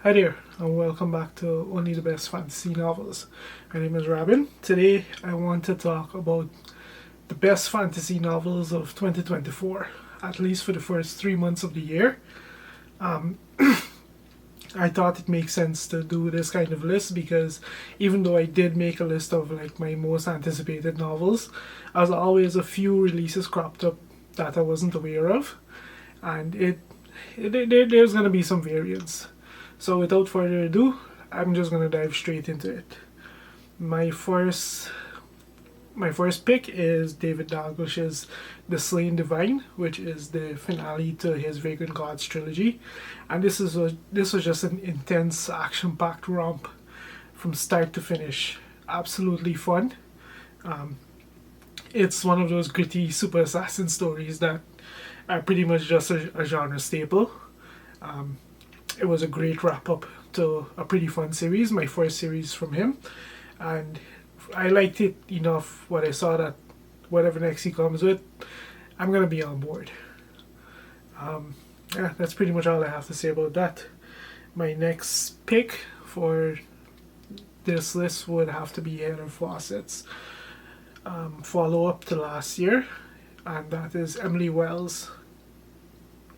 Hi there, and welcome back to Only the Best Fantasy Novels. My name is Robin. Today I want to talk about the best fantasy novels of 2024, at least for the first 3 months of the year. Um, I thought it makes sense to do this kind of list because even though I did make a list of like my most anticipated novels, as always a few releases cropped up that I wasn't aware of, and there's going to be some variance. So without further ado, I'm just gonna dive straight into it. My first pick is David Dalglish's The Slain Divine, which is the finale to his Vagrant Gods trilogy, and this was just an intense, action-packed romp from start to finish. Absolutely fun. It's one of those gritty super assassin stories that are pretty much just a genre staple. It was a great wrap up to a pretty fun series, my first series from him, and I liked it enough when I saw that whatever next he comes with, I'm gonna be on board. Yeah, that's pretty much all I have to say about that. My next pick for this list would have to be Heather Fawcett's follow up to last year, and that is Emily Wells'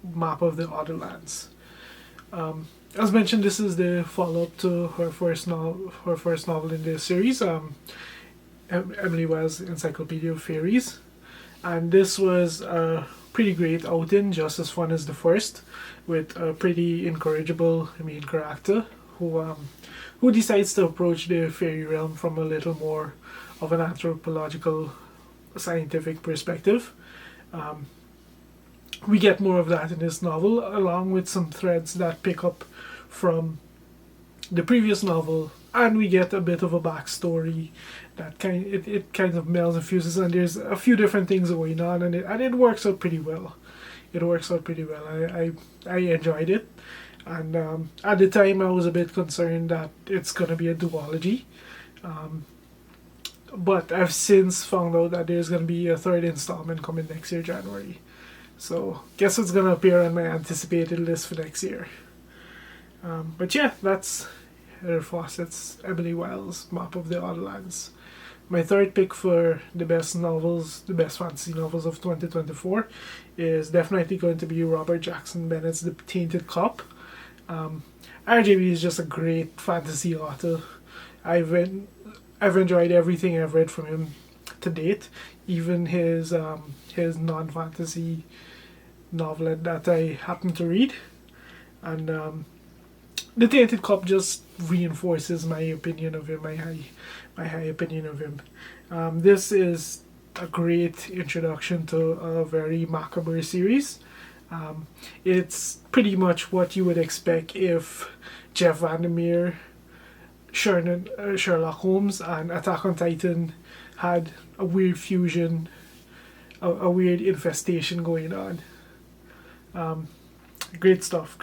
Map of the Other Lands. As mentioned, this is the follow-up to her first novel in the series, Emily Wells' Encyclopedia of Fairies, and this was a pretty great outing, just as fun as the first, with a pretty incorrigible main character who decides to approach the fairy realm from a little more of an anthropological, scientific perspective. We get more of that in this novel, along with some threads that pick up from the previous novel, and we get a bit of a backstory that kind of melds and fuses, and there's a few different things going on, and it works out pretty well. I enjoyed it, and at the time I was a bit concerned that it's gonna be a duology, but I've since found out that there's gonna be a third installment coming next year, January. So, guess it's gonna appear on my anticipated list for next year. But yeah, that's Heather Fawcett's Emily Wells' Map of the Other Lands. My third pick for the best fantasy novels of 2024 is definitely going to be Robert Jackson Bennett's The Tainted Cup. RJB is just a great fantasy author. I've enjoyed everything I've read from him to date, even his non-fantasy novel that I happened to read, and The Tainted Cup just reinforces my opinion of him, my high opinion of him. This is a great introduction to a very macabre series. It's pretty much what you would expect if Jeff Vandermeer, Sherlock Holmes, and Attack on Titan had a weird fusion, a weird infestation going on. Great stuff,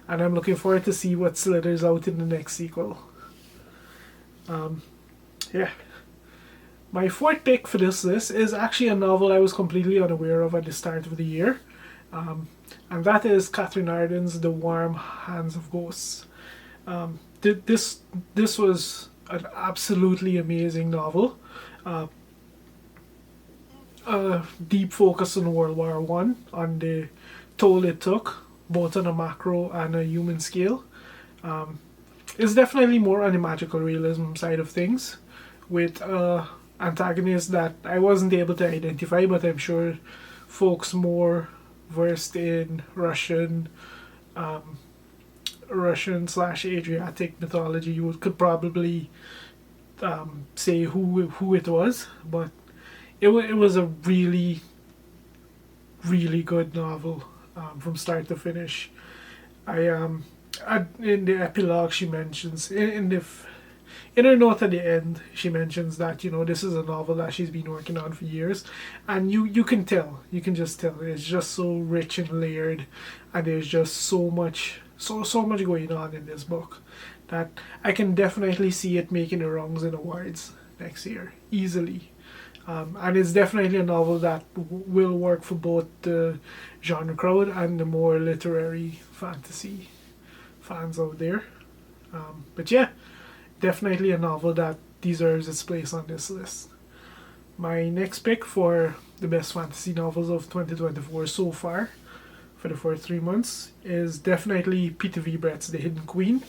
and I'm looking forward to see what slithers out in the next sequel. Yeah. My fourth pick for this list is actually a novel I was completely unaware of at the start of the year, and that is Catherine Arden's The Warm Hands of Ghosts. This was an absolutely amazing novel. A deep focus on World War One, on the toll it took, both on a macro and a human scale. It's definitely more on the magical realism side of things, with antagonists that I wasn't able to identify, but I'm sure folks more versed in Russian / Adriatic mythology could probably say who it was, but it was a really, really good novel from start to finish. In the epilogue she mentions in her note at the end, she mentions that this is a novel that she's been working on for years, and you can just tell it's just so rich and layered, and there's just so much going on in this book that I can definitely see it making the rungs in awards next year easily. And it's definitely a novel that will work for both the genre crowd and the more literary fantasy fans out there. But yeah, definitely a novel that deserves its place on this list. My next pick for the best fantasy novels of 2024 so far, for the first 3 months, is definitely Peter V. Brett's The Hidden Queen,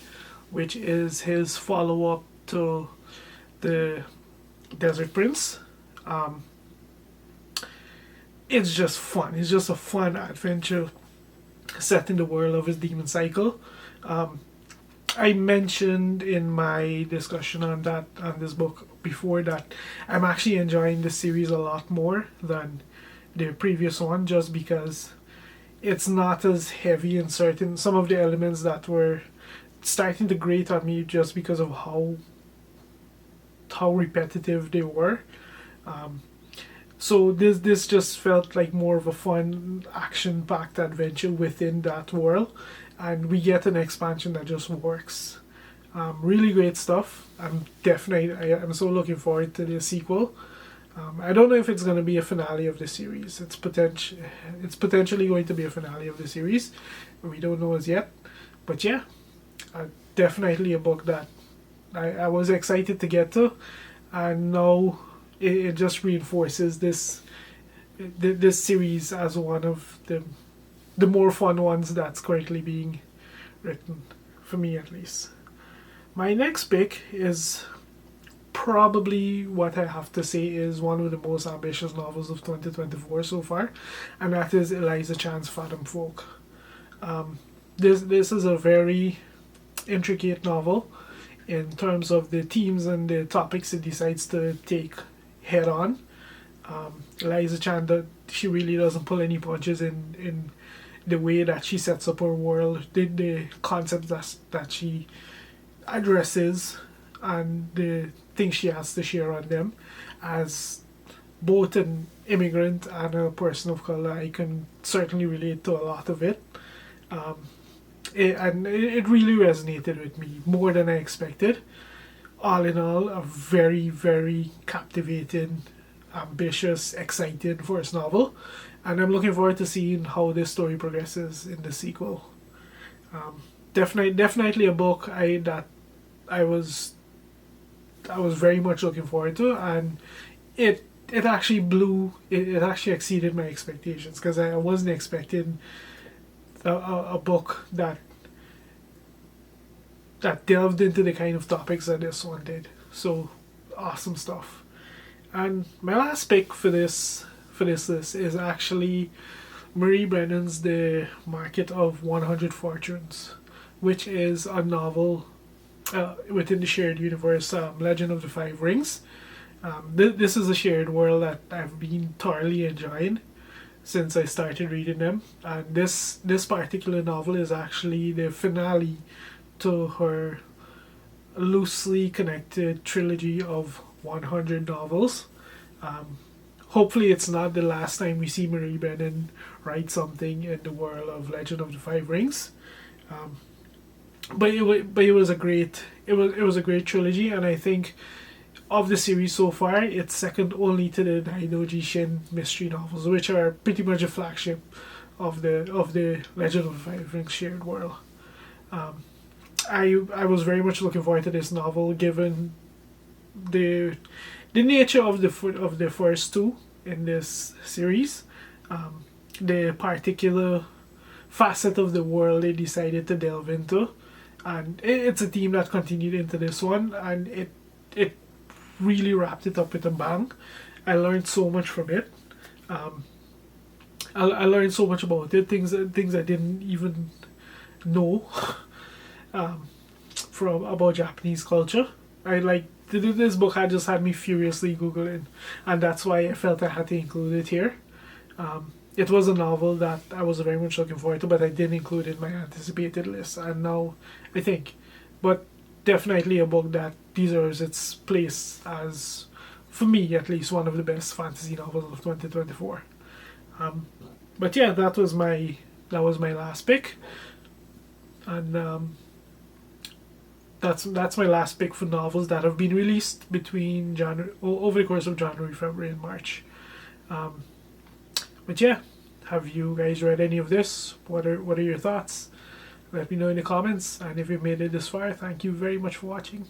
which is his follow-up to The Desert Prince. It's just fun. It's just a fun adventure set in the world of his demon cycle. I mentioned in my discussion on this book before that I'm actually enjoying this series a lot more than the previous one, just because it's not as heavy in some of the elements that were starting to grate on me just because of how repetitive they were. So this just felt like more of a fun, action-packed adventure within that world, and we get an expansion that just works. Really great stuff. I'm so looking forward to the sequel. I don't know if it's going to be a finale of the series. It's potentially going to be a finale of the series. We don't know as yet, but yeah, definitely a book that I was excited to get to, and now it just reinforces this series as one of the more fun ones that's currently being written, for me at least. My next pick is probably what I have to say is one of the most ambitious novels of 2024 so far, and that is Eliza Chan's Fathom Folk. This is a very intricate novel in terms of the themes and the topics it decides to take head on. Eliza Chan, she really doesn't pull any punches in the way that she sets up her world, the concepts that she addresses, and the things she has to share on them. As both an immigrant and a person of color, I can certainly relate to a lot of it. It really resonated with me more than I expected. All in all, a very, very captivating, ambitious, exciting first novel, and I'm looking forward to seeing how this story progresses in the sequel. Definitely a book that I was very much looking forward to, and it actually it actually exceeded my expectations, because I wasn't expecting a book that delved into the kind of topics that this one did. So awesome stuff. And my last pick for this list is actually Marie Brennan's The Market of 100 Fortunes, which is a novel within the shared universe, Legend of the Five Rings. This is a shared world that I've been thoroughly enjoying since I started reading them, and this particular novel is actually the finale to her loosely connected trilogy of 100 novels. Hopefully it's not the last time we see Marie Brennan write something in the world of Legend of the Five Rings. But it was a great trilogy, and I think of the series so far, it's second only to the Daidoji Shin mystery novels, which are pretty much a flagship of the Legend of the Five Rings shared world. I was very much looking forward to this novel, given the nature of the first two in this series, the particular facet of the world they decided to delve into, and it's a theme that continued into this one, and it really wrapped it up with a bang. I learned so much from it. I learned so much about it, things I didn't even know from about Japanese culture. This book had just had me furiously googling, and that's why I felt I had to include it here. It was a novel that I was very much looking forward to, but I didn't include it in my anticipated list, and now I think. But definitely a book that deserves its place as, for me at least, one of the best fantasy novels of 2024. But yeah, that was my last pick, and that's my last pick for novels that have been released between over the course of January, February, and March. But yeah, have you guys read any of this? What are your thoughts? Let me know in the comments, and if you've made it this far, thank you very much for watching.